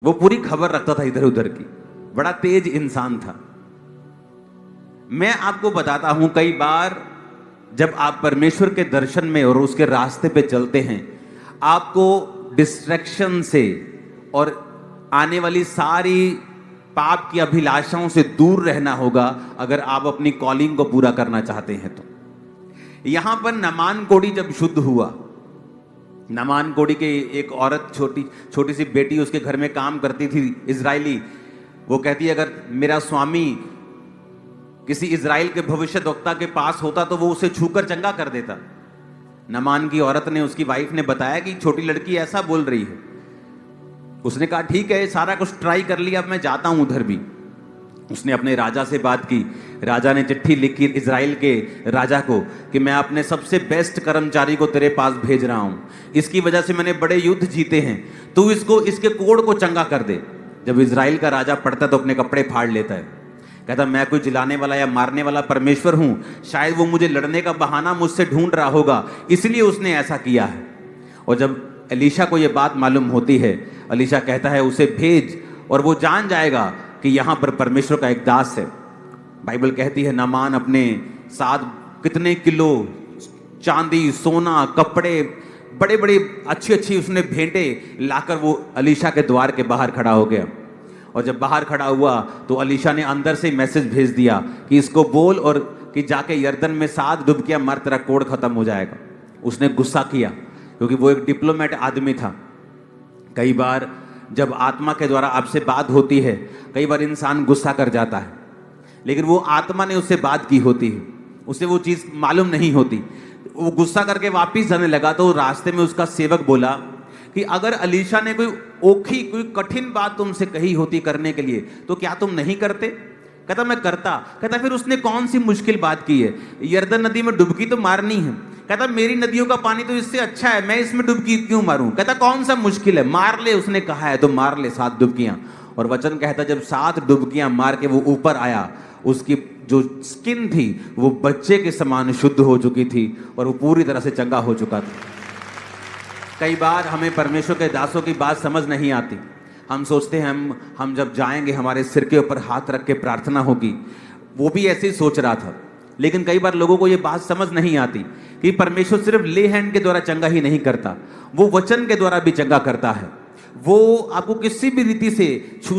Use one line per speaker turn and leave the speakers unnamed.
वो पूरी खबर रखता था इधर उधर की, बड़ा तेज इंसान था। मैं आपको बताता हूं, कई बार जब आप परमेश्वर के दर्शन में और उसके रास्ते पे चलते हैं, आपको डिस्ट्रैक्शन से और आने वाली सारी पाप की अभिलाषाओं से दूर रहना होगा अगर आप अपनी कॉलिंग को पूरा करना चाहते हैं तो। यहां पर नामान कोढ़ी जब शुद्ध हुआ, नामान कोढ़ी के एक औरत, छोटी सी बेटी उसके घर में काम करती थी, इजरायली। वो कहती है अगर मेरा स्वामी किसी इजराइल के भविष्यद्वक्ता के पास होता तो वो उसे छूकर चंगा कर देता। नामान की औरत ने, उसकी वाइफ ने बताया कि छोटी लड़की ऐसा बोल रही है। उसने कहा ठीक है, सारा कुछ ट्राई कर लिया, अब मैं जाता हूं उधर भी। उसने अपने राजा से बात की। राजा ने चिट्ठी लिखी इजराइल के राजा को कि मैं अपने सबसे बेस्ट कर्मचारी को तेरे पास भेज रहा हूं, इसकी वजह से मैंने बड़े युद्ध जीते हैं, तू इसके कोढ़ को चंगा कर दे। जब इजराइल का राजा पढ़ता तो अपने कपड़े फाड़ लेता है, कहता मैं कोई जिलाने वाला या मारने वाला परमेश्वर हूं, शायद वो मुझे लड़ने का बहाना मुझसे ढूंढ रहा होगा, इसलिए उसने ऐसा किया है। और जब एलीशा को यह बात मालूम होती है, एलीशा कहता है उसे भेज और वो जान जाएगा कि यहां पर परमेश्वर का एक दास है। बाइबल कहती है नामान अपने साथ कितने किलो चांदी, सोना, कपड़े, बड़े बड़े अच्छी उसने भेंटे लाकर वो एलीशा के द्वार के बाहर खड़ा हो गया। और जब बाहर खड़ा हुआ तो एलीशा ने अंदर से मैसेज भेज दिया कि इसको बोल और कि जाके यर्दन में 7 डुबकियां मार, तेरा कोढ़ खत्म हो जाएगा। उसने गुस्सा किया क्योंकि वो एक डिप्लोमेट आदमी था। कई बार जब आत्मा के द्वारा आपसे बात होती है, कई बार इंसान गुस्सा कर जाता है, लेकिन वो आत्मा ने उससे बात की होती है, उसे वो चीज मालूम नहीं होती। वो गुस्सा करके वापिस जाने लगा तो रास्ते में उसका सेवक बोला कि अगर एलीशा ने कोई कठिन बात तुमसे कही होती करने के लिए तो क्या तुम नहीं करते? कहता मैं करता। कहता फिर उसने कौन सी मुश्किल बात की है? यर्दन नदी में डुबकी तो मारनी है। कहता मेरी नदियों का पानी तो इससे अच्छा है, मैं इसमें डुबकी क्यों मारूं? कहता कौन सा मुश्किल है, मार ले, उसने कहा है तो मार ले 7 डुबकियां। और वचन कहता जब 7 डुबकियां मार के वो ऊपर आया, उसकी जो स्किन थी वो बच्चे के समान शुद्ध हो चुकी थी और वो पूरी तरह से चंगा हो चुका था। कई बार हमें परमेश्वर के दासों की बात समझ नहीं आती। हम सोचते हैं हम जब जाएंगे हमारे सिर के ऊपर हाथ रख के प्रार्थना होगी। वो भी ऐसे ही सोच रहा था, लेकिन कई बार लोगों को ये बात समझ नहीं आती कि परमेश्वर सिर्फ ले हैंड के द्वारा चंगा ही नहीं करता, वो वचन के द्वारा भी चंगा करता है। वो आपको किसी भी रीति से छू